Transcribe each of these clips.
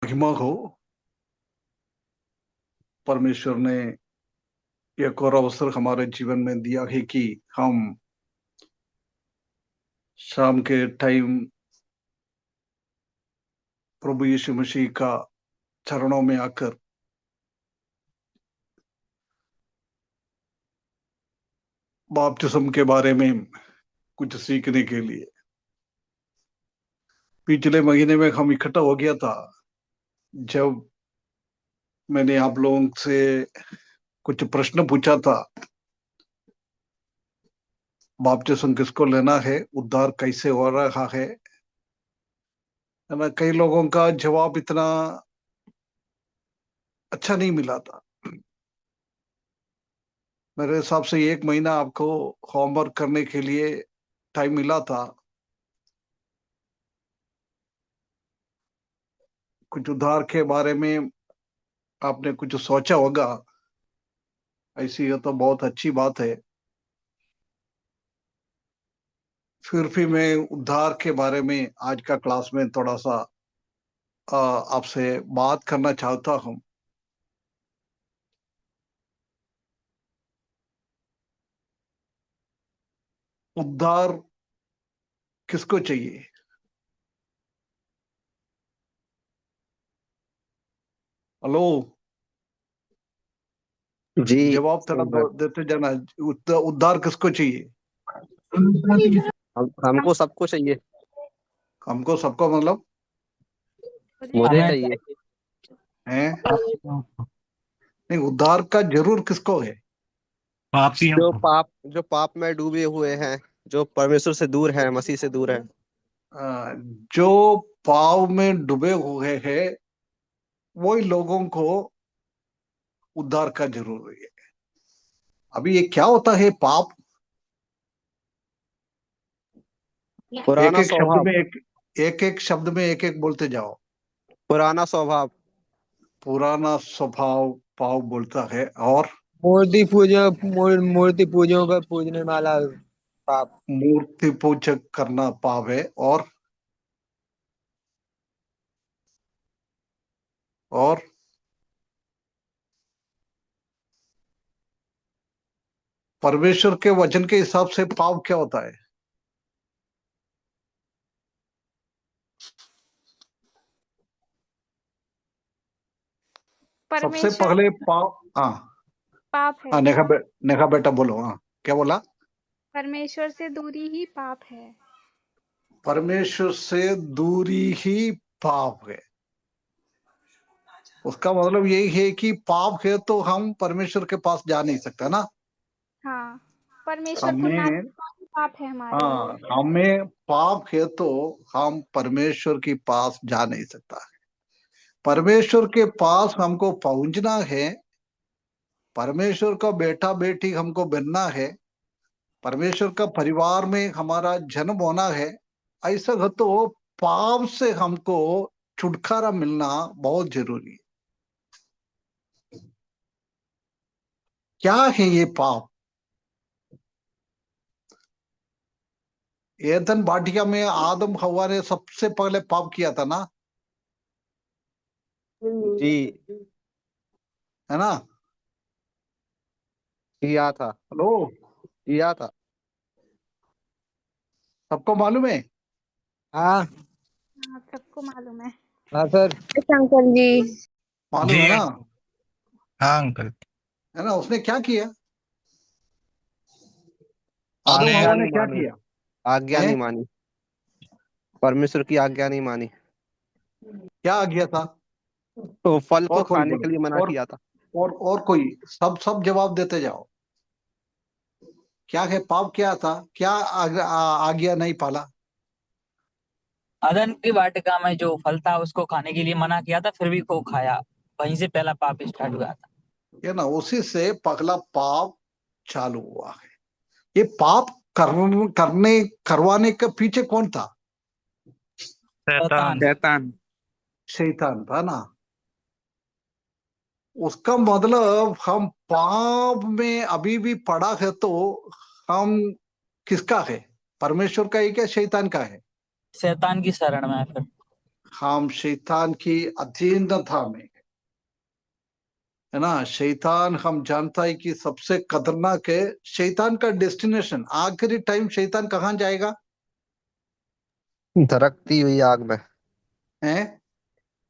महिमा हो। परमेश्वर ने एक और अवसर हमारे जीवन में दिया है कि हम शाम के टाइम प्रभु यीशु मसीह का चरणों में आकर बपतिस्म के बारे में कुछ सीखने के लिए पिछले महीने में हम इकट्ठा हो गया था। जब मैंने आप लोगों से कुछ प्रश्न पूछा था, बपतिस्म किसको लेना है, उद्धार कैसे हो रहा है ना। कई लोगों का जवाब इतना अच्छा नहीं मिला था। मेरे हिसाब से एक महीना आपको होमवर्क करने के लिए टाइम मिला था। कुछ उद्धार के बारे में आपने कुछ सोचा होगा। ऐसी है तो बहुत अच्छी बात है। फिर भी मैं उद्धार के बारे में आज का क्लास में थोड़ा सा आपसे बात करना चाहता हूँ। उद्धार किसको चाहिए? हेलो, जी। जवाब थोड़ा देते जाना। उद्धार किसको चाहिए? हमको सबको चाहिए। हमको सबको मतलब मुझे चाहिए। है नहीं, उद्धार का जरूर किसको है? पापियों को। जो पाप में डूबे हुए हैं, जो परमेश्वर से दूर है, मसीह से दूर है। अ, जो पाव में डूबे हुए हैं वही लोगों को उद्धार का जरूरी है। अभी ये क्या होता है पाप? एक पुराना एक शब्द स्वभाव। में एक शब्द में एक एक बोलते जाओ। पुराना स्वभाव। पुराना स्वभाव पाप बोलता है। और मूर्ति पूजों का पूजने वाला पाप। मूर्ति पूजक करना पाप है। और परमेश्वर के वचन के हिसाब से पाप क्या होता है? सबसे परमेश्वर पहले पाप। हाँ पाप है। हाँ, नेहा बेटा बोलो। हाँ, क्या बोला? परमेश्वर से दूरी ही पाप है। परमेश्वर से दूरी ही पाप है। उसका मतलब यही है कि पाप है तो हम परमेश्वर के पास जा नहीं सकते ना। हाँ, परमेश्वर को ना हमें देखना ही पाप है हमारे हाँ, लिए। हमें पाप है तो हम परमेश्वर के पास जा नहीं सकता है। परमेश्वर के पास हमको पहुंचना है। परमेश्वर का बेटा बेटी हमको बनना है। परमेश्वर का परिवार में हमारा जन्म होना है। ऐसा हो तो पाप से हमको छुटकारा मिलना बहुत जरूरी है। क्या है ये पाप? एदन वाटिका में आदम हवा ने सबसे पहले पाप किया था ना, जी। है ना? किया था। हेलो, किया था। सबको मालूम है? हाँ हाँ, सबको मालूम है। हाँ सर। अंकल जी। मालूम जी है ना? हाँ अंकल। है ना? उसने क्या किया? आदम उसने आज्ञा हवा ने नहीं क्या मानी। किया? आज्ञा है? नहीं मानी। परमेश्वर की आज्ञा नहीं मानी। क्या आ गया था? तो फल को और कोई खाने के बोलो। लिए मना और किया था। और कोई। सब सब जवाब देते जाओ। क्या है पाप? क्या था? क्या आज्ञा नहीं पाला? अदन की वाटिका में जो फल था उसको खाने के लिए मना किया था, फिर भी को खाया। वहीं से पहला पाप स्टार्ट हुआ था। ये ना, उसी से पगला पाप चालू हुआ है। ये पाप करने करवाने के पीछे कौन था? शैतान। शैतान। शैतान था ना। उसका मतलब हम पाप में अभी भी पड़ा है तो हम किसका है? परमेश्वर का है क्या शैतान का है? शैतान की शरण में है फिर। हम शैतान की अधीनता में, है ना। शैतान हम जानता है कि सबसे खतरनाक है। शैतान का डेस्टिनेशन, आखिरी टाइम शैतान कहाँ जाएगा? धड़कती हुई आग में। है,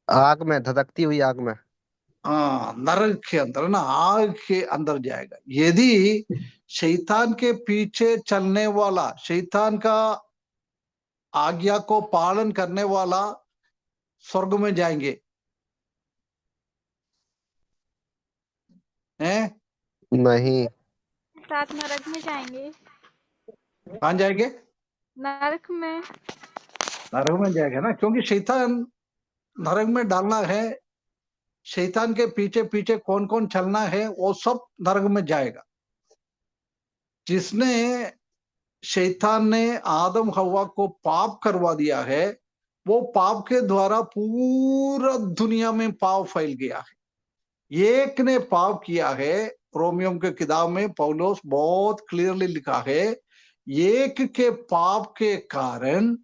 आग में, धधकती हुई आग में। हाँ, नरक के अंदर ना, आग के अंदर जाएगा। यदि शैतान के पीछे चलने वाला, शैतान का आज्ञा को पालन करने वाला स्वर्ग में जाएंगे, हैं? नहीं। साथ नरक में जाएंगे। कहाँ जाएंगे? नरक में। नरक में जाएगा ना, क्योंकि शैतान नरक में डालना है। शैतान के पीछे पीछे कौन कौन चलना है वो सब नरक में जाएगा। जिसने, शैतान ने आदम हवा को पाप करवा दिया है, वो पाप के द्वारा पूरा दुनिया में पाप फैल गया है। एक ने पाप किया है। रोमियो के किताब में पौलुस बहुत क्लियरली लिखा है, एक के पाप के कारण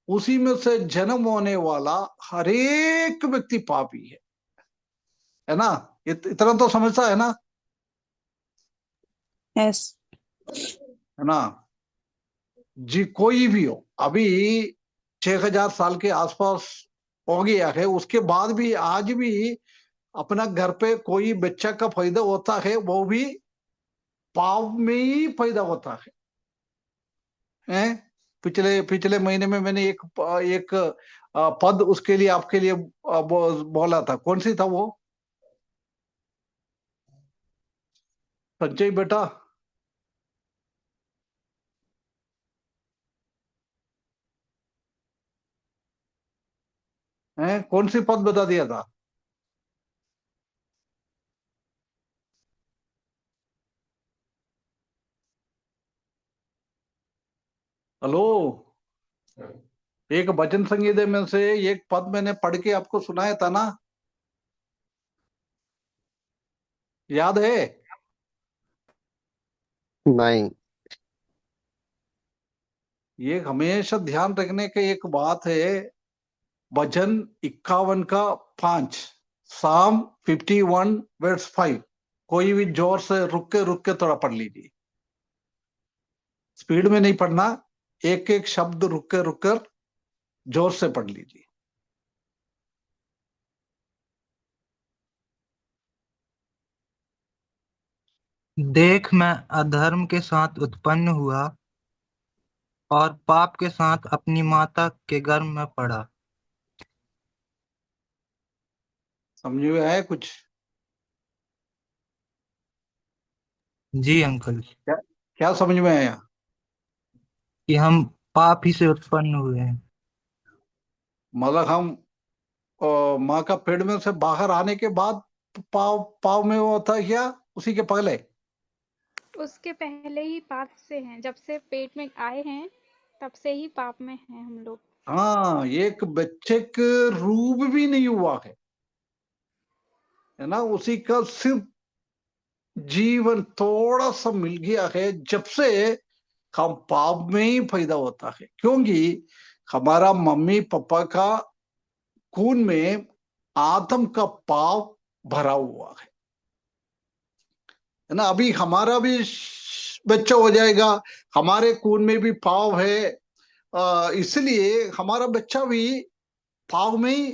उसी में से जन्म होने वाला हर एक व्यक्ति पापी है ना। इतना तो समझता है ना, यस। है ना जी। कोई भी हो, अभी 6000 साल के आसपास हो गया है, उसके बाद भी आज भी अपना घर पे कोई बच्चा का पैदा होता है, वो भी पाप में ही पैदा होता है। पिछले पिछले महीने में मैंने एक पद उसके लिए, आपके लिए बोला था। कौन सी था वो? संजय बेटा, है कौन सी पद बता दिया था? हेलो, एक भजन संगीत में से एक पद मैंने पढ़ के आपको सुनाया था ना, याद है? नहीं। ये हमेशा ध्यान रखने की एक बात है। भजन 51 का 5, साम 51 वर्स 5। कोई भी जोर से रुक के थोड़ा पढ़ लीजिए, स्पीड में नहीं पढ़ना, एक एक शब्द रुक कर जोर से पढ़ लीजिए। देख, मैं अधर्म के साथ उत्पन्न हुआ और पाप के साथ अपनी माता के गर्भ में पड़ा। समझ में आया कुछ? जी अंकल। क्या क्या समझ में आया? कि हम पाप ही से उत्पन्न हुए हैं। मतलब हम माँ का पेट में से बाहर आने के बाद पाव पाव में वो होता है क्या, उसी के पहले? उसके पहले ही पाप से हैं, जब से पेट में आए हैं तब से ही पाप में हैं हम लोग। हाँ, एक बच्चे के रूप भी नहीं हुआ है ना, उसी का सिर्फ जीवन थोड़ा सा मिल गया है, जब से हम पाप में ही पैदा होता है। क्योंकि हमारा मम्मी पापा का खून में आदम का पाप भरा हुआ है ना। अभी हमारा भी बच्चा हो जाएगा, हमारे खून में भी पाप है, इसलिए हमारा बच्चा भी पाप में ही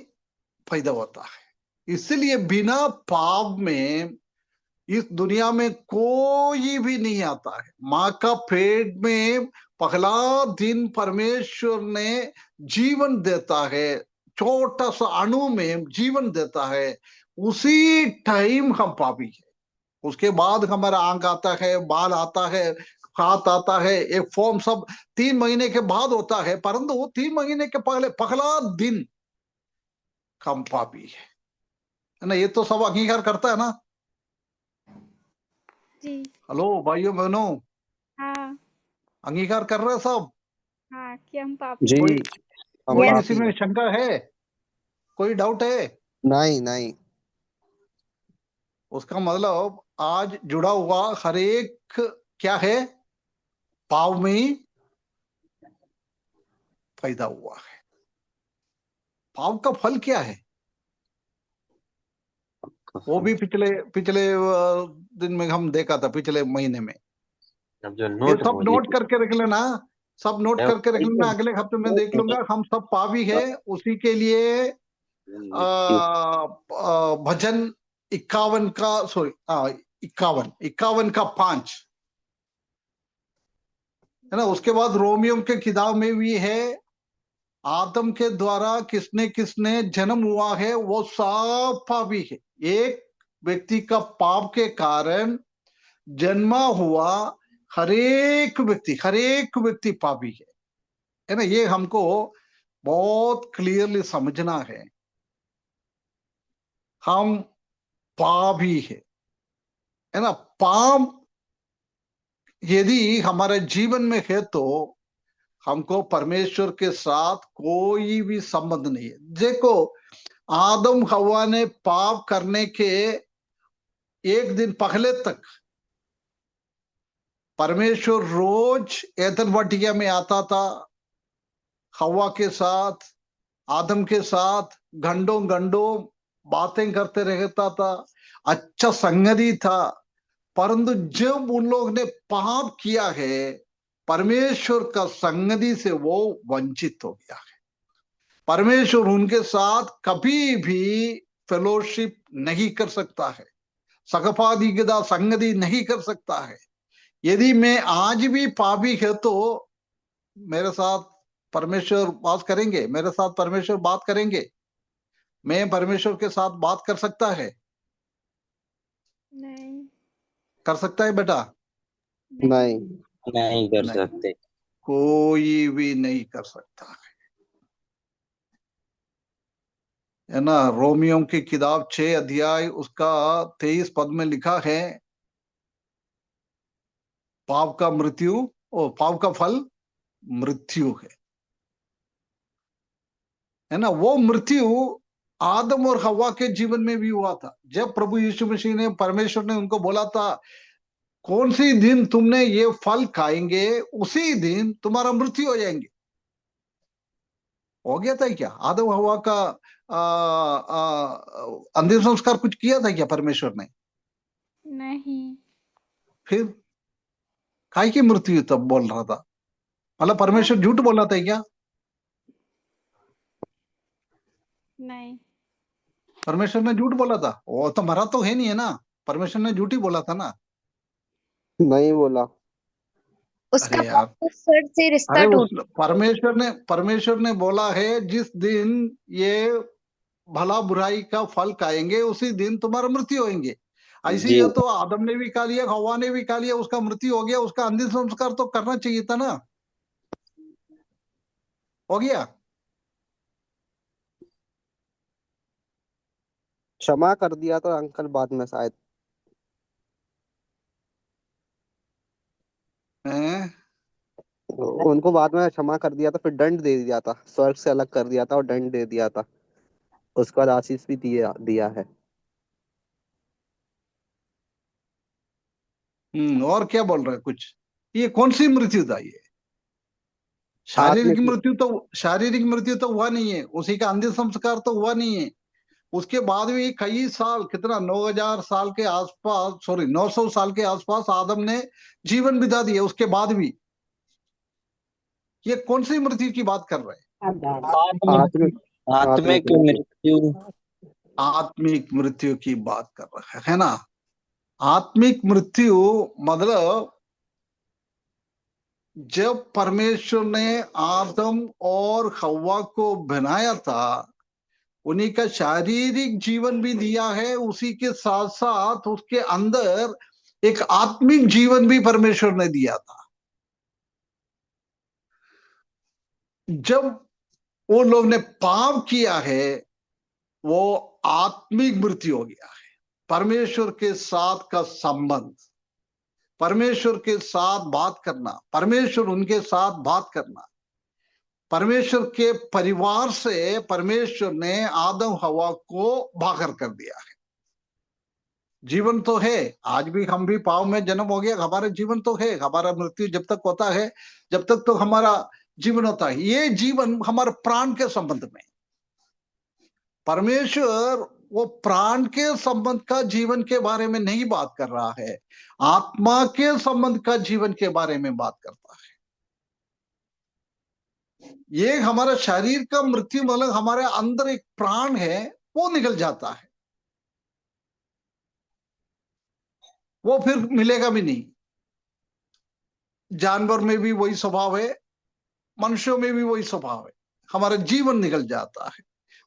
पैदा होता है। इसलिए बिना पाप में इस दुनिया में कोई भी नहीं आता है। माँ का पेट में पहला दिन परमेश्वर ने जीवन देता है, छोटा सा अणु में जीवन देता है, उसी टाइम हम पापी है। उसके बाद हमारा आंख आता है, बाल आता है, हाथ आता है, एक फॉर्म सब 3 महीने के बाद होता है, परंतु वो 3 महीने के पहले पहला दिन हम पापी है ना। ये तो सब अंगीकार करता है ना। जी। हेलो भाइयों बहनों, हाँ। अंगीकार कर रहे हैं सब? हाँ कि हम पापी जी। कोई हैं। हम कोई इसी पापी में हैं। शंका है? कोई डाउट है? नहीं नहीं। उसका मतलब आज जुड़ा हुआ हर एक क्या है, पाव में ही पैदा हुआ है। पाप का फल क्या है? वो भी पिछले पिछले दिन में हम देखा था, पिछले महीने में। अब जो ये नोट सब बोली नोट करके रख लेना, सब नोट मैं करके रख लेना, अगले हफ्ते में देख लूंगा। हम सब पापी है, उसी के लिए भजन 51 का, सॉरी 51 का 5 है ना। उसके बाद रोमियो के किताब में भी है, आदम के द्वारा किसने किसने जन्म हुआ है वो सब पापी है। एक व्यक्ति का पाप के कारण जन्मा हुआ हरेक व्यक्ति पापी है ना। ये हमको बहुत क्लियरली समझना है, हम पापी है ना। पाप यदि हमारे जीवन में है तो हमको परमेश्वर के साथ कोई भी संबंध नहीं है। देखो, आदम हवा ने पाप करने के एक दिन पहले तक परमेश्वर रोज एदन वाटिका में आता था, हवा के साथ, आदम के साथ घंटों घंटों बातें करते रहता था, अच्छा संगति था। परंतु जब उन लोग ने पाप किया है, परमेश्वर का संगति से वो वंचित हो गया है। परमेश्वर उनके साथ कभी भी फेलोशिप नहीं कर सकता है, सगपादिगदा संगति नहीं कर सकता है। यदि मैं आज भी पापी है तो मेरे साथ परमेश्वर बात करेंगे, मेरे साथ परमेश्वर बात करेंगे? मैं परमेश्वर के साथ बात कर सकता है? नहीं। कर सकता है बेटा? नहीं। नहीं कर नहीं, सकते। कोई भी नहीं कर सकता है ना। रोमियो की किताब 6 अध्याय उसका 23 पद में लिखा है, पाप का मृत्यु और पाप का फल मृत्यु है ना। वो मृत्यु आदम और हवा के जीवन में भी हुआ था। जब प्रभु यीशु मसीह ने, परमेश्वर ने उनको बोला था, कौन सी दिन तुमने ये फल खाएंगे उसी दिन तुम्हारा मृत्यु हो जाएंगे। हो गया था क्या? आदम हवा का अंतिम संस्कार कुछ किया था क्या परमेश्वर ने? नहीं। फिर काय की मृत्यु तब बोल रहा था? मतलब परमेश्वर झूठ बोला था क्या? नहीं। परमेश्वर ने झूठ बोला था? वो तो मरा तो है नहीं है ना, परमेश्वर ने झूठ ही बोला था ना। नहीं बोला। उसका अरे यार, परमेश्वर से रिश्ता अरे टूट परमेश्वर ने बोला है, जिस दिन ये भला बुराई का फल खाएंगे उसी दिन तुम्हारा मृत्यु होंगे। ऐसे जी या तो आदम ने भी खा लिया, हवा ने भी खा लिया, उसका मृत्यु हो गया, उसका अंतिम संस्कार तो करना चाहिए था ना। हो गया? क्षमा कर दिया था अंकल बाद में शायद। हैं? उनको बाद में क्षमा कर दिया था, फिर दंड दे दिया था, स्वर्ग से अलग कर दिया था और दंड दे दिया था। उसके बाद आशीष भी दिया है। और क्या बोल रहे हैं कुछ? ये कौन सी मृत्यु था? ये आत्मिक शारीरिक मृत्यु तो हुआ नहीं है, उसी का अंतिम संस्कार तो हुआ नहीं है। उसके बाद भी कई साल, कितना 9000 साल के आसपास, सॉरी 900 साल के आसपास आदम ने जीवन बिता दिया। उसके बाद भी ये कौन सी मृत्यु की बात कर रहे हैं? आत्मिक आत्मिक मृत्यु। आत्मिक मृत्यु की बात कर रहे हैं ना। आत्मिक मृत्यु मतलब जब परमेश्वर ने आदम और हव्वा को बनाया था, उन्हीं का शारीरिक जीवन भी दिया है, उसी के साथ साथ उसके अंदर एक आत्मिक जीवन भी परमेश्वर ने दिया था। जब वो लोग ने पाप किया है, वो आत्मिक मृत्यु हो गया है। परमेश्वर के साथ का संबंध, परमेश्वर के साथ बात करना, परमेश्वर उनके साथ बात करना, परमेश्वर के परिवार से परमेश्वर ने आदम हवा को बाहर कर दिया है। जीवन तो है, आज भी हम भी पाप में जन्म हो गया, हमारा जीवन तो है। हमारा मृत्यु जब तक होता है, जब तक तो हमारा जीवन होता है। ये जीवन हमारे प्राण के संबंध में, परमेश्वर वो प्राण के संबंध का जीवन के बारे में नहीं बात कर रहा है, आत्मा के संबंध का जीवन के बारे में बात करता है। ये हमारा शरीर का मृत्यु मतलब हमारे अंदर एक प्राण है, वो निकल जाता है, वो फिर मिलेगा भी नहीं। जानवर में भी वही स्वभाव है, मनुष्यों में भी वही स्वभाव है, हमारा जीवन निकल जाता है।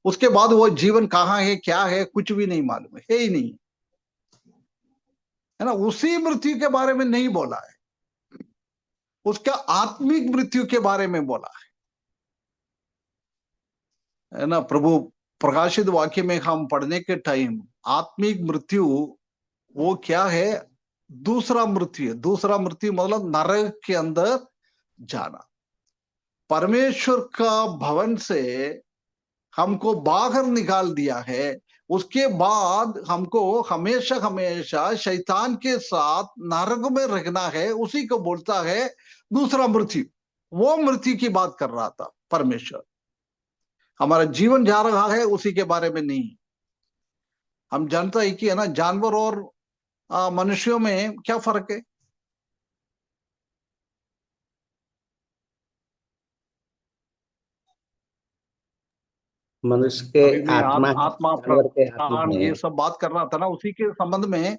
उसके बाद वो जीवन कहाँ है, क्या है, कुछ भी नहीं मालूम है ही नहीं, है ना। उसी मृत्यु के बारे में नहीं बोला है, उसका आत्मिक मृत्यु के बारे में बोला है ना। प्रभु प्रकाशित वाक्य में हम पढ़ने के टाइम आत्मिक मृत्यु वो क्या है, दूसरा मृत्यु है। दूसरा मृत्यु मतलब नरक के अंदर जाना। परमेश्वर का भवन से हमको बाहर निकाल दिया है, उसके बाद हमको हमेशा हमेशा शैतान के साथ नरक में रखना है, उसी को बोलता है दूसरा मृत्यु। वो मृत्यु की बात कर रहा था परमेश्वर। हमारा जीवन जा रहा है उसी के बारे में नहीं। हम जानते हैं कि है ना, जानवर और मनुष्यों में क्या फर्क है। मनुष्य के अभी मैं आत्मा है, आत्मा जानवर के आत्मा प्राण नहीं ये है। सब बात कर रहा था ना, उसी के संबंध में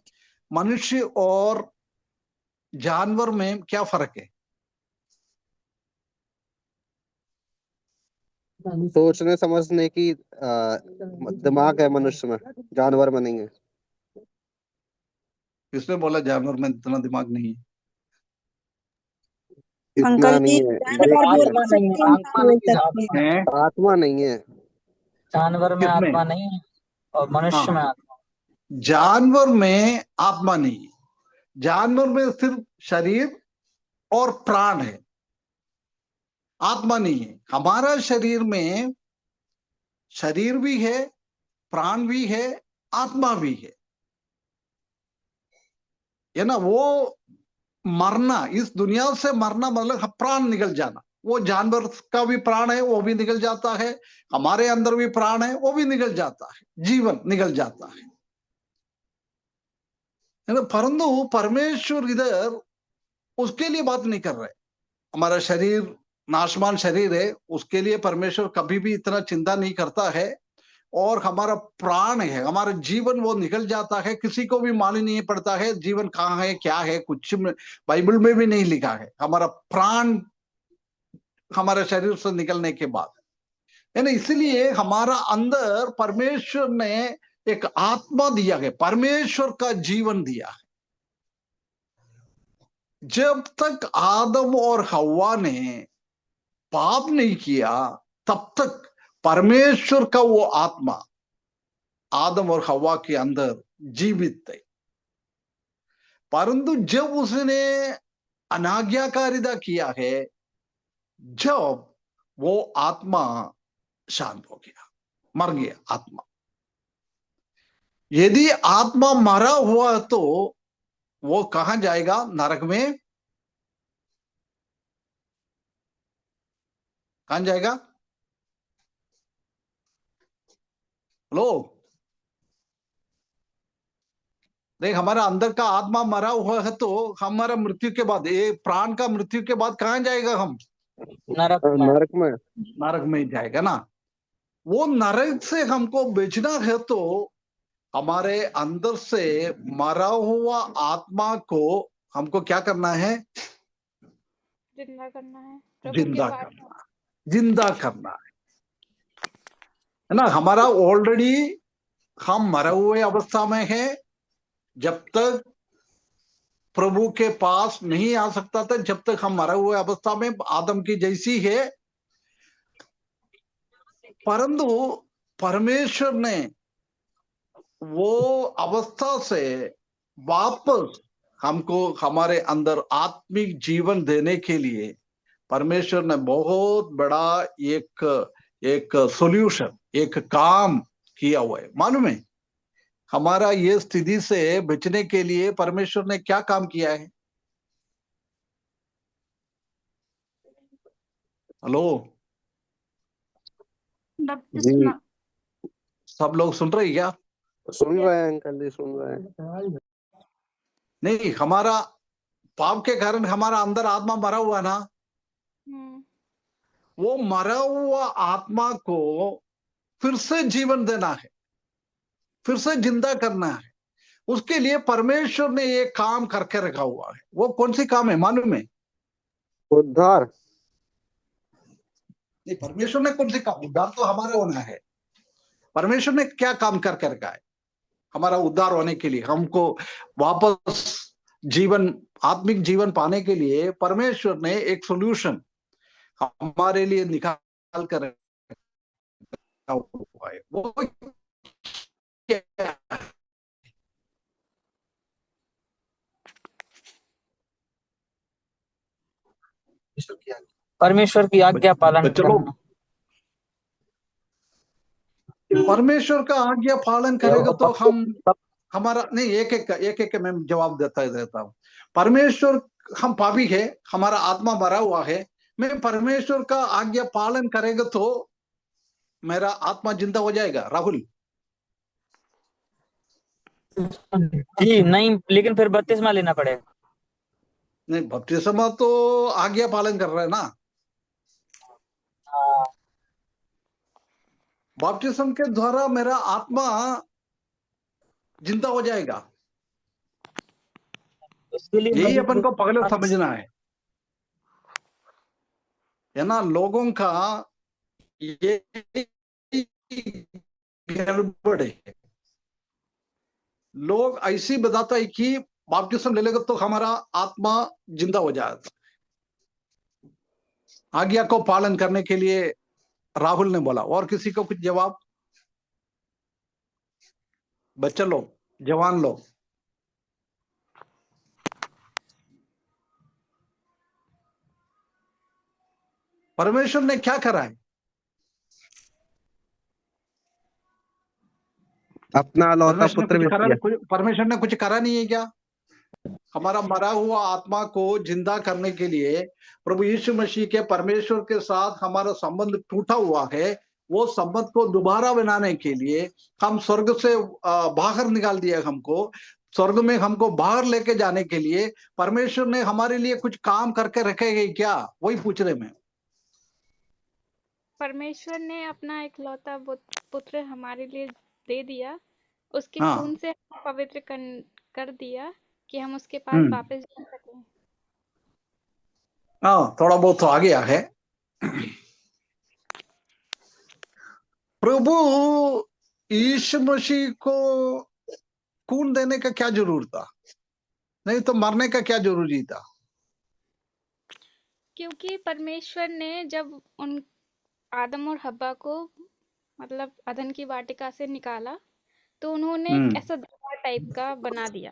मनुष्य और जानवर में क्या फर्क है। सोचने समझने की दिमाग है मनुष्य में, जानवर में नहीं है। किसने बोला जानवर में इतना दिमाग नहीं है। इतना अंकल जी नहीं है, जानवर बोल आत्मा भी नहीं है, सकते हैं, आत्मा बोल नहीं है, सकते हैं। आत्मा हैं आत्मा नहीं है। जानवर में किसमें। आत्मा नहीं है और मनुष्य में हाँ, आत्मा। जानवर में आत्मा नहीं है, जानवर में सिर्फ शरीर और प्राण है, आत्मा नहीं है। हमारा शरीर में शरीर भी है, प्राण भी है, आत्मा भी है ना। वो मरना, इस दुनिया से मरना मतलब प्राण निकल जाना। वो जानवर का भी प्राण है, वो भी निकल जाता है, हमारे अंदर भी प्राण है, वो भी निकल जाता है, जीवन निकल जाता है ना। परंतु परमेश्वर इधर उसके लिए बात नहीं कर रहे। हमारा शरीर नाशवान शरीर है, उसके लिए परमेश्वर कभी भी इतना चिंता नहीं करता है। और हमारा प्राण है, हमारा जीवन वो निकल जाता है, किसी को भी मालूम नहीं पड़ता है जीवन कहाँ है, क्या है, कुछ बाइबल में भी नहीं लिखा है। हमारा प्राण हमारे शरीर से निकलने के बाद है ना। इसलिए हमारा अंदर परमेश्वर ने एक आत्मा दिया है, परमेश्वर का जीवन दिया है। जब तक आदम और हव्वा ने पाप नहीं किया, तब तक परमेश्वर का वो आत्मा आदम और हव्वा के अंदर जीवित थे। परंतु जब उसने अनाज्ञाकारिता किया है, जब वो आत्मा शांत हो गया, मर गया आत्मा। यदि आत्मा मरा हुआ तो वो कहां जाएगा, नरक में। कहां जाएगा। हेलो, देख हमारा अंदर का आत्मा मरा हुआ है तो हमारा मृत्यु के बाद, ये प्राण का मृत्यु के बाद कहां जाएगा हम, नरक में। नरक में। नरक में ही जाएगा ना। वो नरक से हमको बचना है तो हमारे अंदर से मरा हुआ आत्मा को हमको क्या करना है, जिंदा करना है प्रभु के जिंदा पास। करना, जिंदा करना है ना। हमारा ऑलरेडी हम मरे हुए अवस्था में है। जब तक प्रभु के पास नहीं आ सकता था, जब तक हम मरे हुए अवस्था में आदम की जैसी है। परंतु परमेश्वर ने वो अवस्था से वापस हमको हमारे अंदर आत्मिक जीवन देने के लिए परमेश्वर ने बहुत बड़ा एक एक सॉल्यूशन, एक काम किया हुआ है। मालूम है हमारा ये स्थिति से बचने के लिए परमेश्वर ने क्या काम किया है। हेलो, जी। सब लोग सुन रहे हैं क्या? सुन रहे हैं अंकल जी, सुन रहे हैं। नहीं, हमारा पाप के कारण हमारा अंदर आत्मा मरा हुआ ना, हम्म, वो मरा हुआ आत्मा को फिर से जीवन देना है, फिर से जिंदा करना है। उसके लिए परमेश्वर ने ये काम करके रखा हुआ है। वो कौन सी काम है मालूम है? उद्धार। नहीं, परमेश्वर ने कौन सी काम? उद्धार तो हमारा होना है। परमेश्वर ने क्या काम करके रखा है हमारा उद्धार होने के लिए? हमको वापस जीवन, आत्मिक जीवन पाने के लिए परमेश्वर ने एक सॉल्यूशन हमारे लिए निकाल कर रखा हुआ है। वो क्या है? परमेश्वर की आज्ञा पालन चलो, करना। परमेश्वर का आज्ञा पालन करेगा तो हम हमारा नहीं, एक एक मैं जवाब देता हूँ। परमेश्वर, हम पापी है, हमारा आत्मा मरा हुआ है। मैं परमेश्वर का आज्ञा पालन करेगा तो मेरा आत्मा जिंदा हो जाएगा। राहुल, जी नहीं, लेकिन फिर बपतिस्मा लेना पड़ेगा। नहीं, बपतिस्मा तो आज्ञा पालन कर रहा है ना। बपतिस्मा के द्वारा मेरा आत्मा जिंदा हो जाएगा। उसके लिए यही मुझे अपन को पहले समझना है ना। लोगों का ये गड़बड़ है। लोग ऐसी बताता है कि बपतिस्मा ले लेगा तो हमारा आत्मा जिंदा हो जाएगा। आज्ञा को पालन करने के लिए राहुल ने बोला। और किसी को कुछ जवाब? बच्चे लोग, जवान लोग, परमेश्वर ने क्या करा है? अपना लौता पुत्र भेज दिया। परमेश्वर ने कुछ करा नहीं है क्या? हमारा मरा हुआ आत्मा को जिंदा करने के लिए प्रभु यीशु मसीह के परमेश्वर के साथ हमारा संबंध टूटा हुआ है। वो संबंध को दोबारा बनाने के लिए हम स्वर्ग से बाहर निकाल दिया। हमको स्वर्ग में हमको बाहर लेके जाने के लिए परमेश्वर ने हमारे लिए कुछ काम करके रखे गए क्या? वही पूछ रहे मैं। परमेश्वर ने अपना इकलौता पुत्र हमारे लिए दे दिया। उसके हाँ, खून से हमें पवित्र कर दिया कि हम उसके पास वापस जा सकें। हाँ, थोड़ा बहुत तो आ गया है। प्रभु यीशु मसीह को खून देने का क्या जरूरत था? नहीं तो मरने का क्या जरूरी था? क्योंकि परमेश्वर ने जब उन आदम और हव्वा को मतलब अदन की वाटिका से निकाला तो उन्होंने एक ऐसा दीवार टाइप का बना दिया,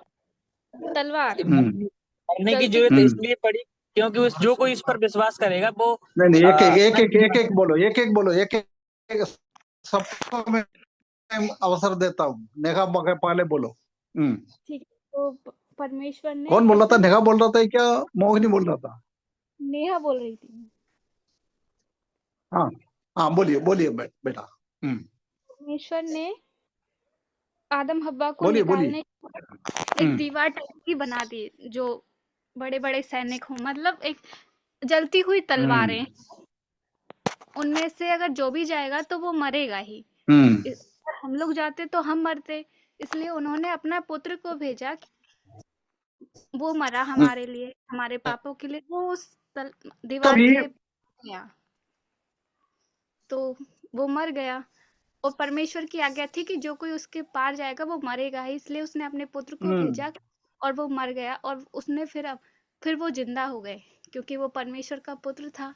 तलवार। मरने की जलती जरूरत इसलिए पड़ी क्योंकि जो कोई इस पर विश्वास करेगा वो नहीं, एक बोलो, एक सबको मैं अवसर देता हूँ। नेहा पहले बोलो। ठीक है, तो परमेश्वर ने कौन बोल रहा था? ऐसा नेहा बोल रहा था क्या मोहिनी बोल रहा था? नेहा बोल रही थी। हाँ हाँ, बोलिए बेटा। परमेश्वर ने आदम हव्वा को बोलिए निकालने एक दीवार टाइप की बना दी, जो बड़े बड़े सैनिक हों, मतलब एक जलती हुई तलवारें। उनमें से अगर जो भी जाएगा तो वो मरेगा ही। अगर हम लोग जाते तो हम मरते, इसलिए उन्होंने अपना पुत्र को भेजा कि वो मरा हमारे लिए, हमारे पापों के लिए। वो उस दीवार के गया तो वो मर गया, और परमेश्वर की आज्ञा थी कि जो कोई उसके पार जाएगा वो मरेगा ही, इसलिए उसने अपने पुत्र को भेजा और वो मर गया। और उसने फिर वो जिंदा हो गए, क्योंकि वो परमेश्वर का पुत्र था।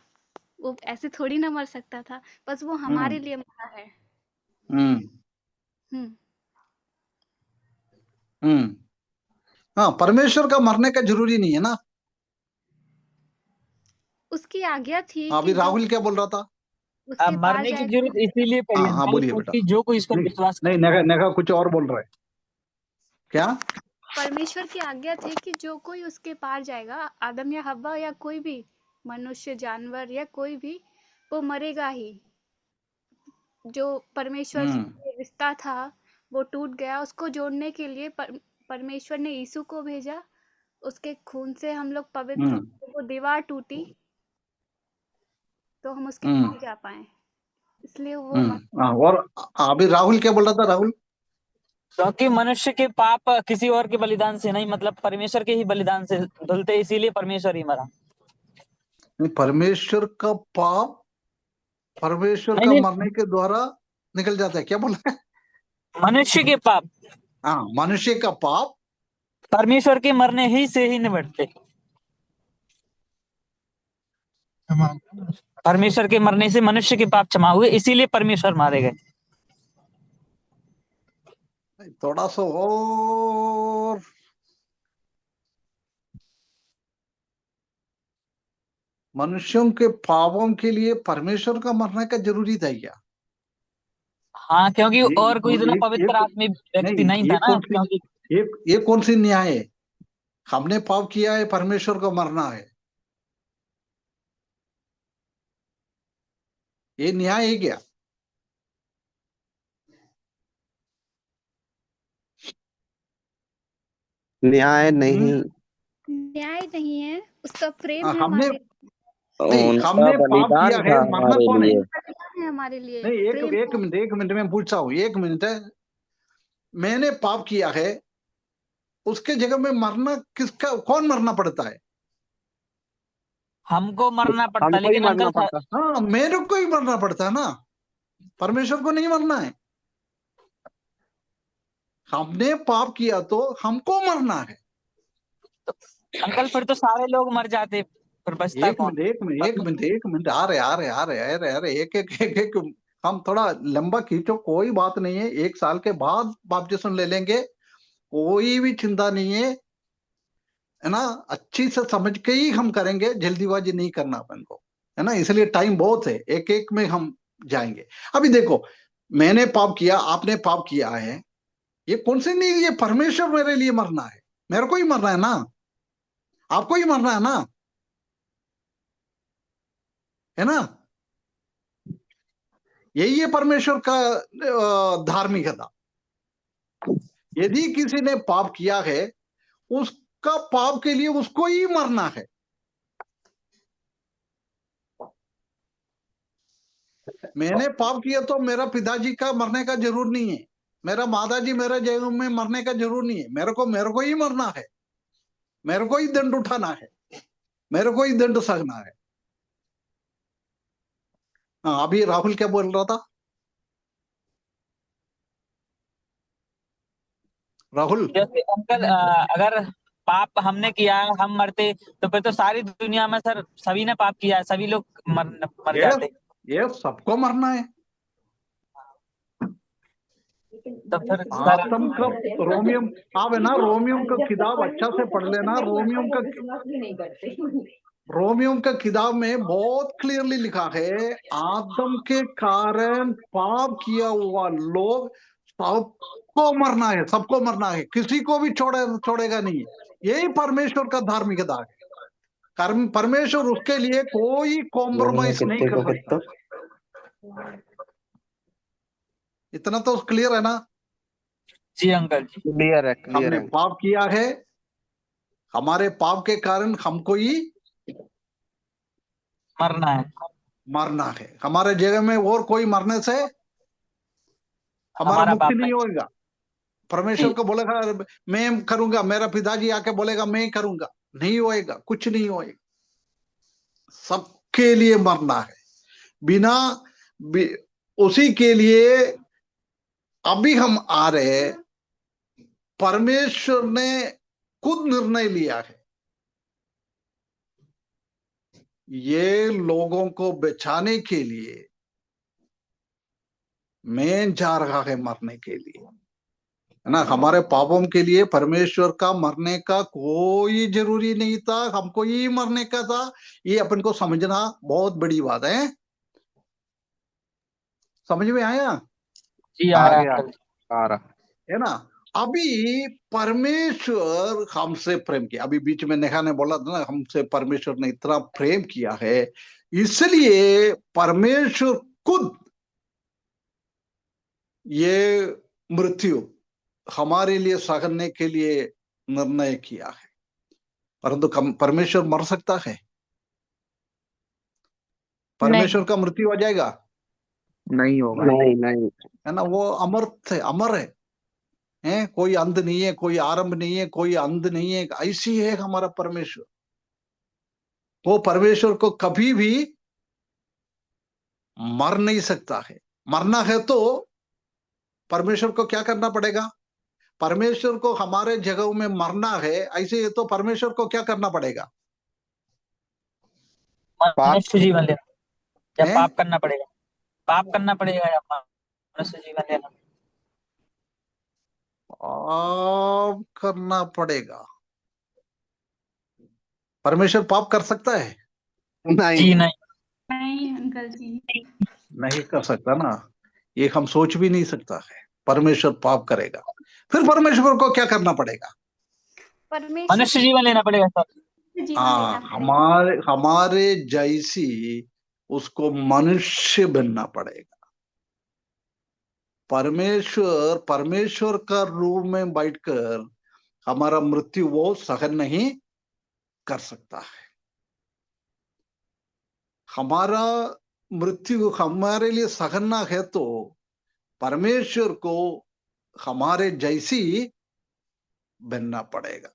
वो ऐसे थोड़ी ना मर सकता था, बस वो हमारे लिए मरा है। हाँ, परमेश्वर का मरने का जरूरी नहीं है ना। उसकी आज्ञा थी अभी कि राहुल क्या बोल रहा था? उसके पार मरने की जरूरत इसीलिए पड़ी हाँ, बोलिए बेटा। क्योंकि जो कोई इस पर विश्वास नहीं, नेहा कुछ और बोल रहा है क्या? परमेश्वर की आज्ञा थी कि जो कोई उसके पार जाएगा, आदम या हव्वा या कोई भी मनुष्य, जानवर या कोई भी, वो मरेगा ही। जो परमेश्वर से हम्म रिश्ता था वो टूट गया, उसको जोड़ने के लिए परमेश्वर ने यीशु को भेजा। उसके खून से हम लोग पवित्र, हम्म वो दीवार टूटी तो हम उसके हम्म पास जा पाए, इसलिए वो हाँ, और अभी राहुल क्या बोल रहा था राहुल? क्योंकि मनुष्य के पाप किसी और के बलिदान से नहीं, मतलब परमेश्वर के ही बलिदान से धुलते, इसीलिए परमेश्वर ही मरा। नहीं, परमेश्वर का पाप परमेश्वर नहीं का नहीं, मरने के द्वारा निकल जाता है, क्या बोला है? मनुष्य के पाप हाँ, मनुष्य का पाप परमेश्वर के मरने ही से ही निबटते। परमेश्वर के मरने से मनुष्य के पाप क्षमा हुए, इसीलिए परमेश्वर मारे गए। थोड़ा सा और मनुष्यों के पापों के लिए परमेश्वर का मरने का जरूरी था क्या? हाँ, क्योंकि ये और कोई इतना पवित्र एक आत्मी व्यक्ति नहीं, नहीं था ये ना, कौन सी क्योंकि ये कौन सी न्याय है? हमने पाप किया है, परमेश्वर को मरना है, ये न्याय है क्या? न्याय नहीं। न्याय नहीं है, उसका प्रेम है हमने हमारे, नहीं, उनका हमने पाप बलिदान किया है, था मरना हमारे कौन है? लिए। बलिदान है हमारे लिए, नहीं, प्रेम है। एक मिनट में पूछता हूँ, एक मिनट है। मैंने पाप किया है, उसके जगह में मरना किसका, कौन मरना पड़ता है? हमको मरना पड़ता, हमको ही लेकिन मरना अंकल पड़ता। हाँ, मेरे को ही मरना पड़ता है ना, परमेश्वर को नहीं मरना है। हमने पाप किया तो हमको मरना है। अंकल फिर तो सारे लोग मर जाते, फिर बचता एक कौन? मिनट, एक मिनट, आ रहे एक एक एक एक हम थोड़ा लंबा खींचो, कोई बात नहीं है, 1 साल के बाद बाप्तिस्म ले लेंगे, कोई भी चिंता नहीं है ना। अच्छी से समझ के ही हम करेंगे, जल्दीबाजी नहीं करना अपन को, है ना, इसलिए टाइम बहुत है, एक एक में हम जाएंगे। अभी देखो, मैंने पाप किया, आपने पाप किया है, ये कौन सी नहीं, ये परमेश्वर मेरे लिए मरना है, मेरे को ही मरना है ना, आपको ही मरना है ना, है ना। यही है परमेश्वर का धार्मिकता। यदि किसी ने पाप किया है, उसका पाप के लिए उसको ही मरना है। मैंने पाप किया तो मेरा पिताजी का मरने का जरूर नहीं है, मेरा माताजी मेरा जीवन में मरने का जरूर नहीं है, मेरे को ही मरना है, मेरे को ही दंड उठाना है, मेरे को ही दंड सहना है। हाँ, अभी राहुल क्या बोल रहा था? राहुल, जैसे अंकल अगर पाप हमने किया है, हम मरते, तो फिर तो सारी दुनिया में सर सभी ने पाप किया है, सभी लोग मर ये जाते। ये सबको मरना है। तो फिर सर आदम का रोमियम, आप है ना, रोमियम का किताब अच्छा से पढ़ लेना। रोमियम का किताब में बहुत क्लियरली लिखा है, आदम के कारण पाप किया हुआ लोग सबको मरना है, सबको मरना है, किसी को भी छोड़ेगा नहीं। यही परमेश्वर का धार्मिकता है। परमेश्वर उसके लिए कोई कॉम्प्रोमाइज नहीं कर सकता। इतना तो क्लियर है ना? जी अंकल जी, क्लियर है, क्लियर हमने है। पाप किया है, हमारे पाप के कारण हमको ही मरना है, मरना है। हमारे जगह में और कोई मरने से हमारा हमारा मुक्ति पाप नहीं नहीं। होगा। परमेश्वर जी को बोलेगा मैं करूंगा, मेरा पिताजी आके बोलेगा मैं करूंगा, नहीं होएगा, कुछ नहीं होएगा। सबके लिए मरना है, बिना उसी के लिए अभी हम आ रहे हैं। परमेश्वर ने खुद निर्णय लिया है, ये लोगों को बचाने के लिए मैं जा रहा है मरने के लिए, है ना। हमारे पापों के लिए परमेश्वर का मरने का कोई जरूरी नहीं था, हमको ही मरने का था। ये अपन को समझना बहुत बड़ी बात है। समझ में आया? जी आ आया गया, अंकल। आ रहा। है ना। अभी परमेश्वर हमसे प्रेम किया, अभी बीच में नेहा ने बोला था ना, हमसे परमेश्वर ने इतना प्रेम किया है, इसलिए परमेश्वर खुद ये मृत्यु हमारे लिए सहने के लिए निर्णय किया है, परंतु परमेश्वर मर सकता है? परमेश्वर का मृत्यु हो जाएगा? नहीं होगा। नहीं नहीं है ना, वो अमर्थ है, अमर है, कोई अंत नहीं है, कोई आरंभ नहीं है, कोई अंत नहीं है, ऐसी है हमारा परमेश्वर। वो परमेश्वर को कभी भी मर नहीं सकता है। मरना है तो परमेश्वर को क्या करना पड़ेगा? परमेश्वर को हमारे जगह में मरना है, ऐसे तो परमेश्वर को क्या करना पड़ेगा? मनुष्य जीवन लेना, या हैं? पाप करना पड़ेगा, पाप करना पड़ेगा या मनुष्य जीवन लेना। पाप करना पड़ेगा। परमेश्वर पाप कर सकता है? जी नहीं, नहीं अंकल जी, नहीं कर सकता ना, ये हम सोच भी नहीं सकता है परमेश्वर पाप करेगा। फिर परमेश्वर को क्या करना पड़ेगा? परमेश्वर मनुष्य जीवन लेना पड़ेगा सर। जीवन हाँ, लेना पड़ेगा। हमारे जैसी उसको मनुष्य बनना पड़ेगा। परमेश्वर का रूप में बैठकर हमारा मृत्यु वो सहन नहीं कर सकता है। हमारा मृत्यु हमारे लिए सहना है तो परमेश्वर को हमारे जैसी बनना पड़ेगा,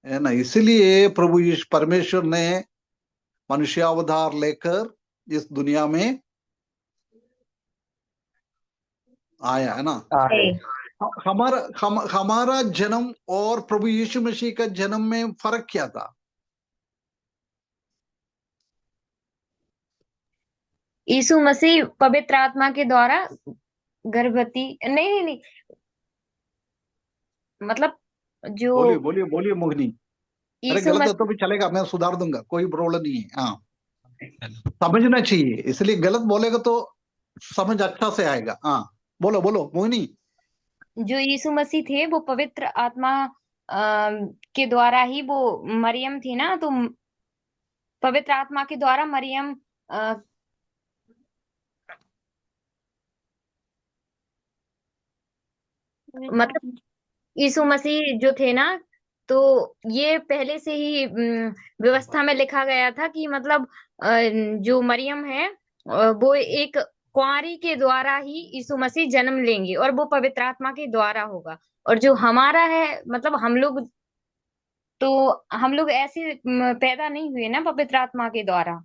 है ना। इसलिए प्रभु परमेश्वर ने मनुष्यावतार लेकर इस दुनिया में आया, है ना। हमारा जन्म और प्रभु यीशु मसीह का जन्म में फर्क क्या था? यीशु मसीह पवित्र आत्मा के द्वारा गर्भवती नहीं, मतलब जो बोलिए बोलिए बोलिए मोहिनी। अरे यीशु गलत है मसीह तो भी चलेगा, मैं सुधार दूंगा, कोई प्रॉब्लम नहीं है। हाँ, समझना चाहिए, इसलिए गलत बोलेगा तो समझ अच्छा से आएगा। हाँ, बोलो बोलो मोहिनी। जो यीशु मसीह थे वो पवित्र आत्मा के द्वारा ही, वो मरियम थी ना, तो पवित्र आत्मा के द्वारा मरियम मतलब यीशु मसीह जो थे ना, तो ये पहले से ही व्यवस्था में लिखा गया था कि मतलब जो मरियम है वो एक कुंवारी के द्वारा ही यीशु मसीह जन्म लेंगे और वो पवित्र आत्मा के द्वारा होगा। और जो हमारा है, मतलब हम लोग ऐसे पैदा नहीं हुए ना पवित्र आत्मा के द्वारा।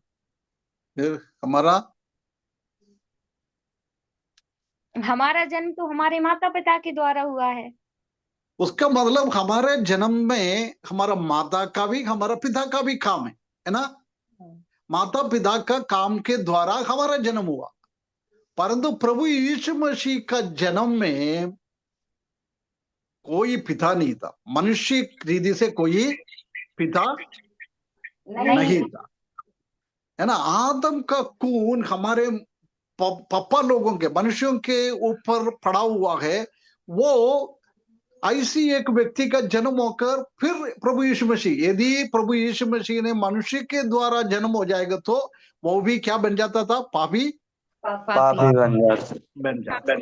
फिर हमारा जन्म तो हमारे माता पिता के द्वारा हुआ है। उसका मतलब हमारे जन्म में हमारा माता का भी हमारा पिता का भी काम है ना। माता पिता का काम के द्वारा हमारा जन्म हुआ, परंतु प्रभु यीशु मसीह का जन्म में कोई पिता नहीं था, मनुष्य रीति से कोई पिता नहीं था, है ना। आदम का खून हमारे पापा लोगों के, मनुष्यों के ऊपर पड़ा हुआ है। वो ऐसी एक व्यक्ति का जन्म होकर फिर प्रभु यीशु मसीह, यदि प्रभु यीशु मसीह ने मनुष्य के द्वारा जन्म हो जाएगा तो वो भी क्या बन जाता था? पापी बन जाता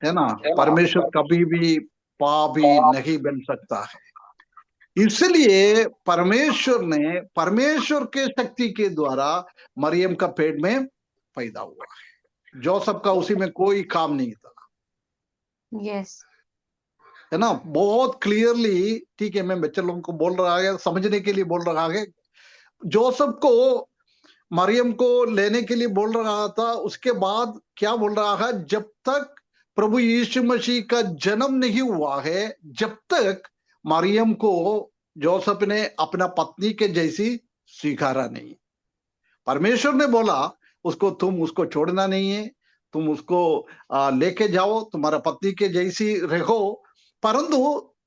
है ना। परमेश्वर कभी भी पापी नहीं बन सकता है। इसलिए परमेश्वर के शक्ति के द्वारा मरियम का पेट में पैदा हुआ है। जोसेफ का उसी में कोई काम नहीं था, यस, है ना। बहुत क्लियरली, ठीक है, मैं बच्चे लोगों को बोल रहा है, समझने के लिए बोल रहा है। जोसेफ को मरियम को लेने के लिए बोल रहा था, उसके बाद क्या बोल रहा है? जब तक प्रभु यीशु मसीह का जन्म नहीं हुआ है, जब तक मरियम को जोसेफ ने अपना पत्नी के जैसी स्वीकारा नहीं। परमेश्वर ने बोला उसको, तुम उसको छोड़ना नहीं है, तुम उसको लेके जाओ, तुम्हारा पत्नी के जैसी रहो। परंतु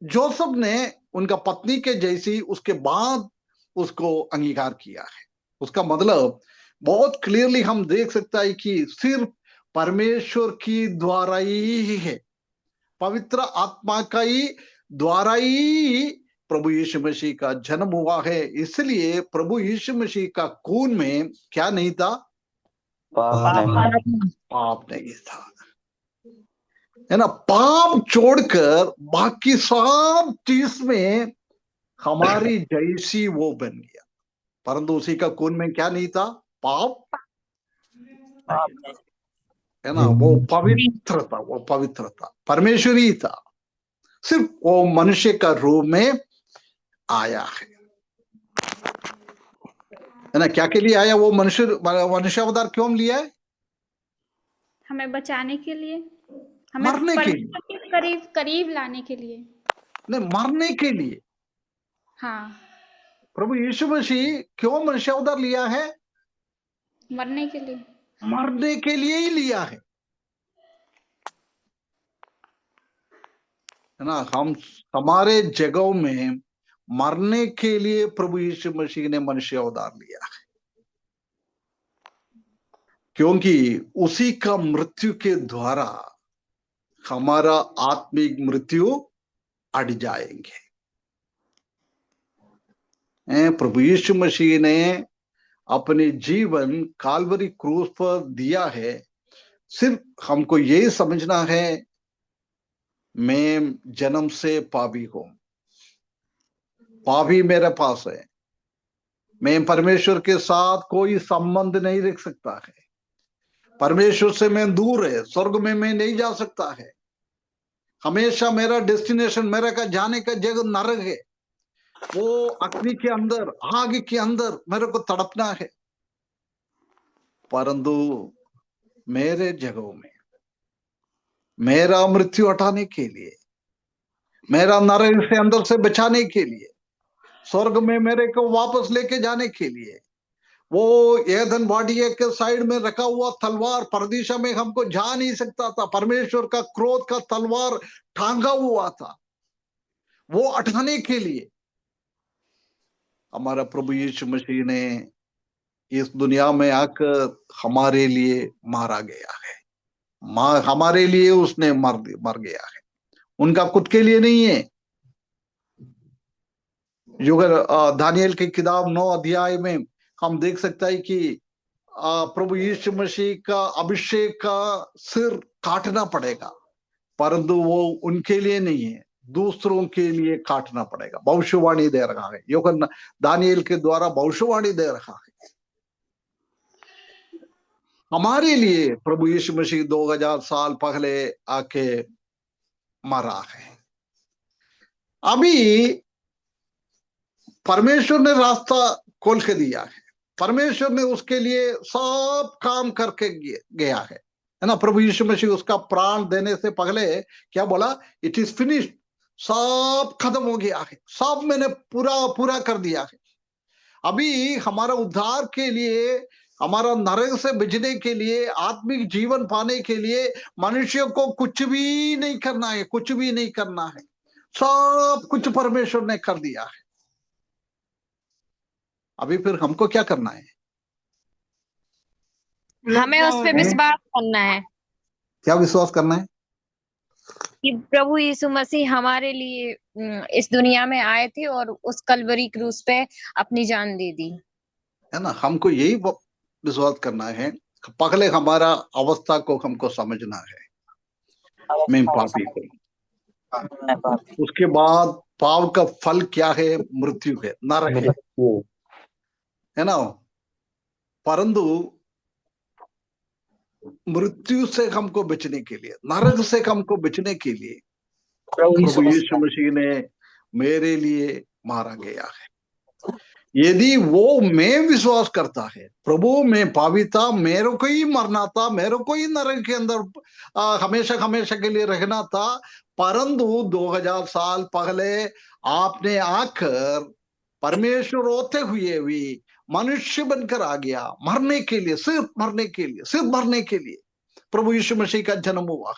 जोसेफ ने उनका पत्नी के जैसी उसके बाद उसको अंगीकार किया है। उसका मतलब बहुत क्लियरली हम देख सकता है कि सिर्फ परमेश्वर की द्वारा ही है, पवित्र आत्मा का ही द्वारा ही प्रभु यीशु मसीह का जन्म हुआ है। इसलिए प्रभु यीशु मसीह का खून में क्या नहीं था? पाप नहीं। पाप नहीं था, है ना। पाप छोड़कर बाकी सब चीज में हमारी जैसी वो बन गया, परंतु उसी का खून में क्या नहीं था? पाप नहीं, है ना। वो पवित्र था, वो पवित्र था, परमेश्वरी था, सिर्फ वो मनुष्य का रूप में आया है ना। क्या के लिए आया वो? मनुष्य अवतार क्यों लिया है? हमें बचाने के लिए, हमें मरने के लिए परमेश्वर के करीब करीब लाने के लिए। नहीं, मरने के लिए। हाँ, प्रभु यीशु मसीह क्यों मनुष्य अवतार लिया है? मरने के लिए। मरने के लिए ही लिया है ना। हम हमारे जगहों में मरने के लिए प्रभु यीशु मसीह ने मनुष्य अवतार लिया है, क्योंकि उसी का मृत्यु के द्वारा हमारा आत्मिक मृत्यु अट जाएंगे। प्रभु यीशु मसीह ने अपने जीवन काल्वरी क्रूस पर दिया है। सिर्फ हमको यही समझना है, मैं जन्म से पापी हूं, पापी मेरे पास है, मैं परमेश्वर के साथ कोई संबंध नहीं रख सकता है, परमेश्वर से मैं दूर है, स्वर्ग में मैं नहीं जा सकता है, हमेशा मेरा डेस्टिनेशन, मेरा का जाने का जगह नरक है, वो अग्नि के अंदर, आग के अंदर मेरे को तड़पना है। परंतु मेरे जगहों में मेरा मृत्यु हटाने के लिए, मेरा नरक से अंदर से बचाने के लिए, स्वर्ग में मेरे को वापस लेके जाने के लिए, वो एदन वाटिया के साइड में रखा हुआ तलवार परदिशा में हमको जा नहीं सकता था, परमेश्वर का क्रोध का तलवार टांगा हुआ था, वो हटाने के लिए हमारा प्रभु यीशु मसीह ने इस दुनिया में आकर हमारे लिए मारा गया है। हमारे लिए उसने मर गया है, उनका खुद के लिए नहीं है। दानियल की किताब 9 अध्याय में हम देख सकता है कि प्रभु यीशु मसीह का अभिषेक का सिर काटना पड़ेगा, परंतु वो उनके लिए नहीं है, दूसरों के लिए काटना पड़ेगा। भविष्यवाणी दे रहा है, यूहन्ना दानियल के द्वारा भविष्यवाणी दे रहा है हमारे लिए। प्रभु यीशु मसीह 2000 साल पहले आके मरा है। अभी परमेश्वर ने रास्ता खोल के दिया है, परमेश्वर ने उसके लिए सब काम करके गया है ना। प्रभु यीशु मसीह उसका प्राण देने से पहले क्या बोला? इट इज फिनिश्ड, सब खत्म हो गया है, सब मैंने पूरा कर दिया है। अभी हमारा उद्धार के लिए, हमारा नरक से बचने के लिए, आत्मिक जीवन पाने के लिए मनुष्य को कुछ भी नहीं करना है, कुछ भी नहीं करना है, सब कुछ परमेश्वर ने कर दिया है। अभी फिर हमको क्या करना है? हमें उस पे विश्वास करना है। क्या विश्वास करना है? कि प्रभु यीशु मसीह हमारे लिए इस दुनिया में आए थे और उस कलवरी क्रूस पे अपनी जान दे दी, है ना। हमको यही विश्वास करना है। पहले हमारा अवस्था को हमको समझना है, मैं पापी हूँ। उसके बाद पाप का फल क्या है? मृत्यु है, नरक है ना। परंतु मृत्यु से हमको बचने के लिए, नरक से हमको बचने के लिए प्रभु यीशु मसीह ने मेरे लिए मारा गया है। यदि वो मैं विश्वास करता है, प्रभु में पापी था, मेरे को ही मरना था, मेरे को ही नरक के अंदर हमेशा के लिए रहना था, परंतु 2000 साल पहले आपने आकर परमेश्वर होते हुए भी मनुष्य बनकर आ गया, मरने के लिए, सिर्फ मरने के लिए, सिर्फ मरने के लिए प्रभु यीशु मसीह का जन्म हुआ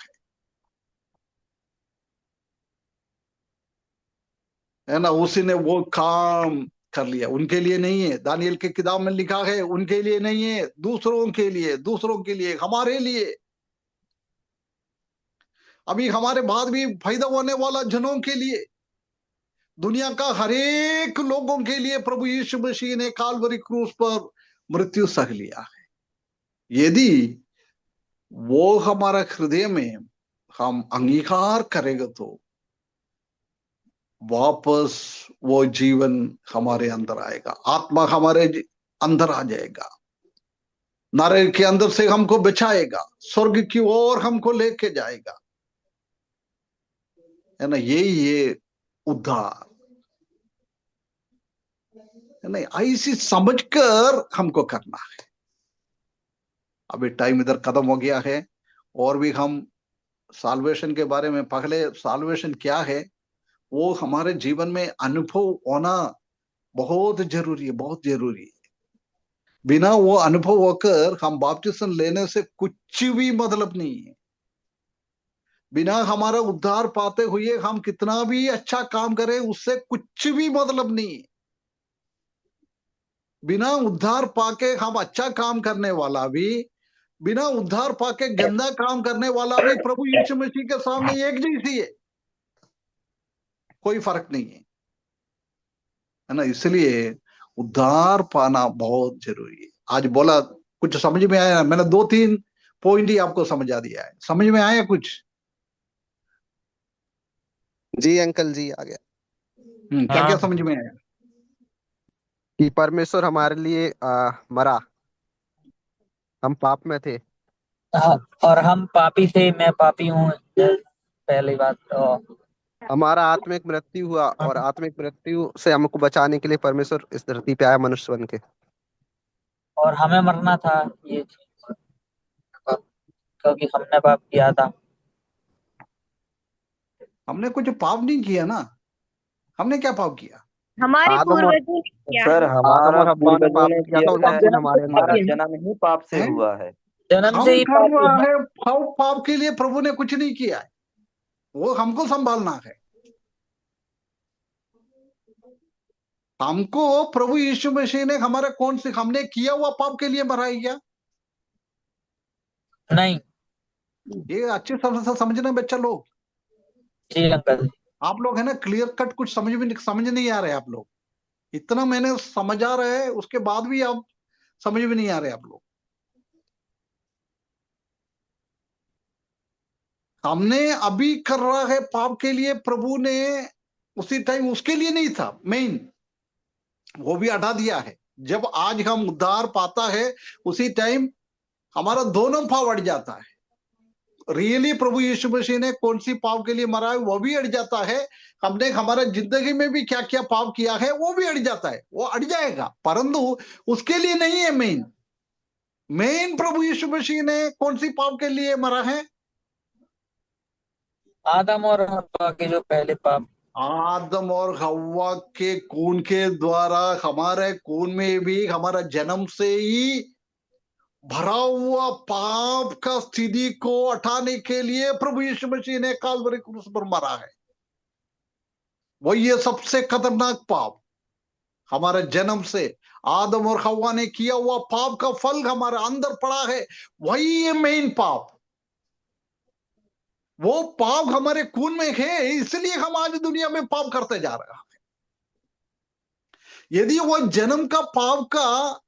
है ना। उसी ने वो काम कर लिया, उनके लिए नहीं है। दानियल के किताब में लिखा है, उनके लिए नहीं है, दूसरों के लिए, दूसरों के लिए, हमारे लिए, अभी हमारे बाद भी फायदा होने वाला जनों के लिए, दुनिया का हर एक लोगों के लिए प्रभु यीशु मसीह ने काल्वरी क्रूस पर मृत्यु सह लिया है। यदि वो हमारा हृदय में हम अंगीकार करेंगे तो वापस वो जीवन हमारे अंदर आएगा, आत्मा हमारे अंदर आ जाएगा, नरक के अंदर से हमको बचाएगा, स्वर्ग की ओर हमको लेके जाएगा, है ना। ये उद्धार है ना, ऐसी समझकर हमको करना है। अभी टाइम इधर खत्म हो गया है, और भी हम साल्वेशन के बारे में, पहले साल्वेशन क्या है वो हमारे जीवन में अनुभव होना बहुत जरूरी है, बहुत जरूरी है। बिना वो अनुभव होकर हम बपतिस्म लेने से कुछ भी मतलब नहीं है। बिना हमारा उद्धार पाते हुए हम कितना भी अच्छा काम करें उससे कुछ भी मतलब नहीं है। बिना उद्धार पाके हम अच्छा काम करने वाला भी, बिना उद्धार पाके गंदा काम करने वाला भी प्रभु यीशु मसीह के सामने एक जैसी है, कोई फर्क नहीं है ना। इसलिए उद्धार पाना बहुत जरूरी है। आज बोला कुछ समझ में आया? मैंने 2-3 पॉइंट ही आपको समझा दिया है, समझ में आया कुछ? जी अंकल जी, आ गया। क्या क्या हाँ समझ में आया? कि परमेश्वर हमारे लिए मरा, हम पाप में थे। हाँ, और हम पापी थे, मैं पापी हूँ, पहली बात तो। हमारा आत्मिक मृत्यु हुआ, और आत्मिक मृत्यु से हमको बचाने के लिए परमेश्वर इस धरती पे आया मनुष्य बन के। और हमें मरना था ये चीज, क्योंकि हमने पाप किया था। हमने कुछ पाप नहीं किया ना, हमने क्या पाप किया? हमारे आदम और पूर्वजों ने किया सर है। आदम हमारा और हव्वा ने पूर्वजों पाप ने किया किया था, हम उनका है, खून जन्म से हमारे अंदर हमारा है। पापी हैं, जन्म ही पाप से हैं? हुआ है। जन्म से हम ही कर पापी रहा हैं। है पाप के लिए प्रभु ने कुछ नहीं किया है, वो हमको संभालना है। हमको प्रभु यीशु मसीह ने हमारा कौन सी, हमने किया हुआ पाप के लिए मरा है क्या? नहीं ये अच्छे से समझना बच्चा लोग। जी अंकल। आप लोग है ना क्लियर कट कुछ समझ नहीं आ रहे आप लोग। इतना मैंने समझा रहे हैं उसके बाद भी आप समझ में नहीं आ रहे आप लोग। हमने अभी कर रहा है पाप के लिए, प्रभु ने उसी टाइम उसके लिए नहीं था मेन, वो भी हटा दिया है। जब आज हम उद्धार पाता है उसी टाइम हमारा दोनों पाप हट जाता है। रियली प्रभु यीशु मसीह ने कौन सी पाप के लिए मरा है वो भी हट जाता है। हमने हमारा जिंदगी में भी क्या क्या पाप किया है वो भी हट जाता है, वो हट जाएगा, परंतु उसके लिए नहीं है मेन। मेन प्रभु यीशु मसीह ने कौन सी पाप के लिए मरा है? आदम और हव्वा के जो पहले पाप। आदम और हव्वा के खून के द्वारा हमारे खून में भी हमारा जन्म से ही भरा हुआ पाप का स्थिति को हटाने के लिए प्रभु यीशु मसीह ने काल्वरी क्रूस पर मरा है। वही ये सबसे खतरनाक पाप, हमारे जन्म से आदम और हव्वा ने किया हुआ पाप का फल हमारे अंदर पड़ा है, वही ये मेन पाप। वो पाप हमारे खून में है, इसलिए हम आज दुनिया में पाप करते जा रहे हैं। यदि वो जन्म का पाप का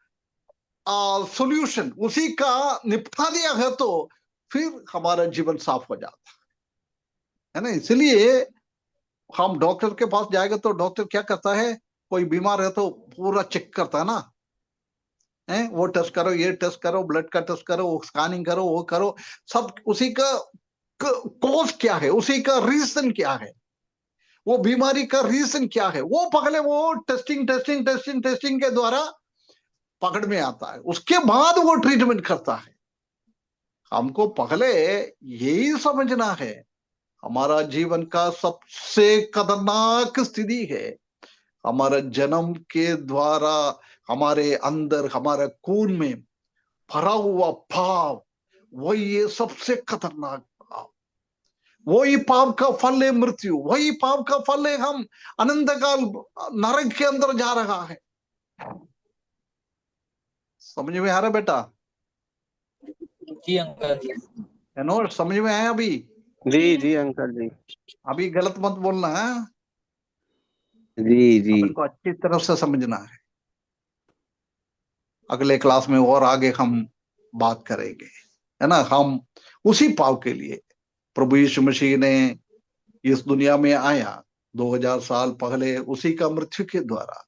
सॉल्यूशन उसी का निपटा दिया है तो फिर हमारा जीवन साफ हो जाता है ना। इसलिए हम डॉक्टर के पास जाएंगे तो डॉक्टर क्या करता है, कोई बीमार है तो पूरा चेक करता है ना, है वो टेस्ट करो, ये टेस्ट करो, ब्लड का टेस्ट करो, वो स्कैनिंग करो, वो करो, सब उसी का कॉज क्या है, उसी का रीजन क्या है, वो बीमारी का रीजन क्या है, वो पहले वो टेस्टिंग के द्वारा पकड़ में आता है, उसके बाद वो ट्रीटमेंट करता है। हमको पहले यही समझना है, हमारा जीवन का सबसे खतरनाक स्थिति है हमारा जन्म के द्वारा हमारे अंदर हमारे खून में भरा हुआ पाप। वही ये सबसे खतरनाक पाप, वही पाप का फल है मृत्यु, वही पाप का फल है हम अनंत काल नरक के अंदर जा रहा है। समझ में आ रहा बेटा? जी अंकल जी। है नो, समझ में आया अभी? जी जी अंकल जी। अभी गलत मत बोलना है, जी जी। अपन को अच्छी तरह से समझना है। अगले क्लास में और आगे हम बात करेंगे, है ना। हम उसी पाव के लिए प्रभु यीशु मसीह ने इस दुनिया में आया 2000 साल पहले, उसी का मृत्यु के द्वारा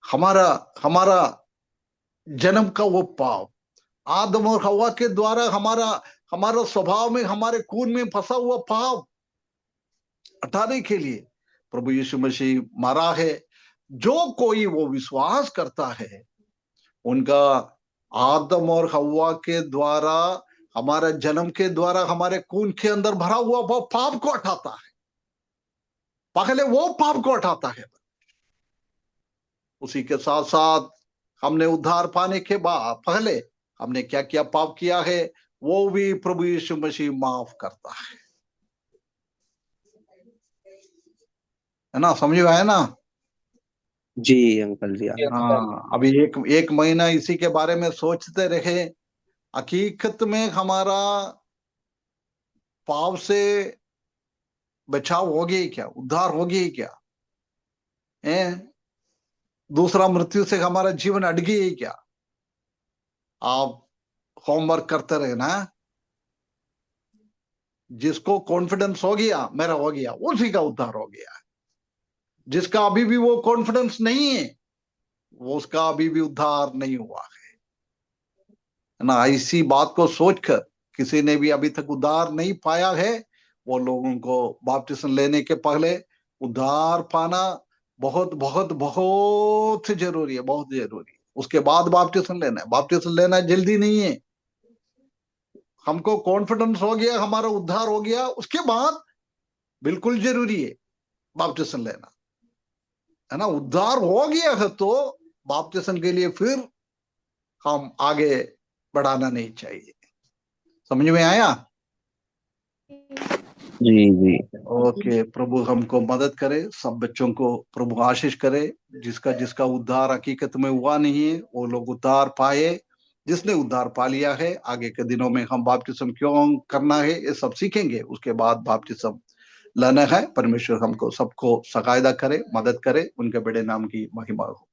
हमारा हमारा जन्म का वो पाव, आदम और हवा के द्वारा हमारा हमारा स्वभाव में, हमारे खून में फंसा हुआ पाव हटाने के लिए प्रभु यीशु मसीह मरा है। जो कोई वो विश्वास करता है, उनका आदम और हवा के द्वारा, हमारे जन्म के द्वारा, हमारे खून के अंदर भरा हुआ वो पाप को हटाता है। पहले वो पाप को हटाता है। उसी के साथ साथ हमने उद्धार पाने के बाद पहले हमने क्या क्या पाप किया है, वो भी प्रभु यीशु मसीह माफ करता है ना। समझ में आया ना? जी अंकल जी। हाँ, अभी एक महीना इसी के बारे में सोचते रहे। हकीकत में हमारा पाप से बचाव हो गया क्या? उद्धार हो गया क्या? दूसरा मृत्यु से हमारा जीवन अट गया क्या? आप होमवर्क करते रहे ना। जिसको कॉन्फिडेंस हो गया मेरा हो गया, उसी का उद्धार हो गया। जिसका अभी भी वो कॉन्फिडेंस नहीं है, वो उसका अभी भी उद्धार नहीं हुआ है ना। इसी बात को सोचकर किसी ने भी अभी तक उद्धार नहीं पाया है, वो लोगों को बपतिस्म लेने के पहले उद्धार पाना बहुत बहुत बहुत जरूरी है, बहुत जरूरी है। उसके बाद बपतिस्म लेना है। बपतिस्म लेना जल्दी नहीं है। हमको कॉन्फिडेंस हो गया, हमारा उद्धार हो गया, उसके बाद बिल्कुल जरूरी है बपतिस्म लेना, है ना। उद्धार हो गया है तो बपतिस्म के लिए फिर हम आगे बढ़ाना नहीं चाहिए। समझ में आया? जी जी। ओके, प्रभु हमको मदद करे, सब बच्चों को प्रभु आशीष करे। जिसका जिसका उद्धार हकीकत में हुआ नहीं है, वो लोग उद्धार पाए। जिसने उद्धार पा लिया है, आगे के दिनों में हम बपतिस्म क्यों करना है ये सब सीखेंगे। उसके बाद बपतिस्म लेना है। परमेश्वर हमको सबको सकायदा करे, मदद करे। उनके बड़े नाम की महिमा हो।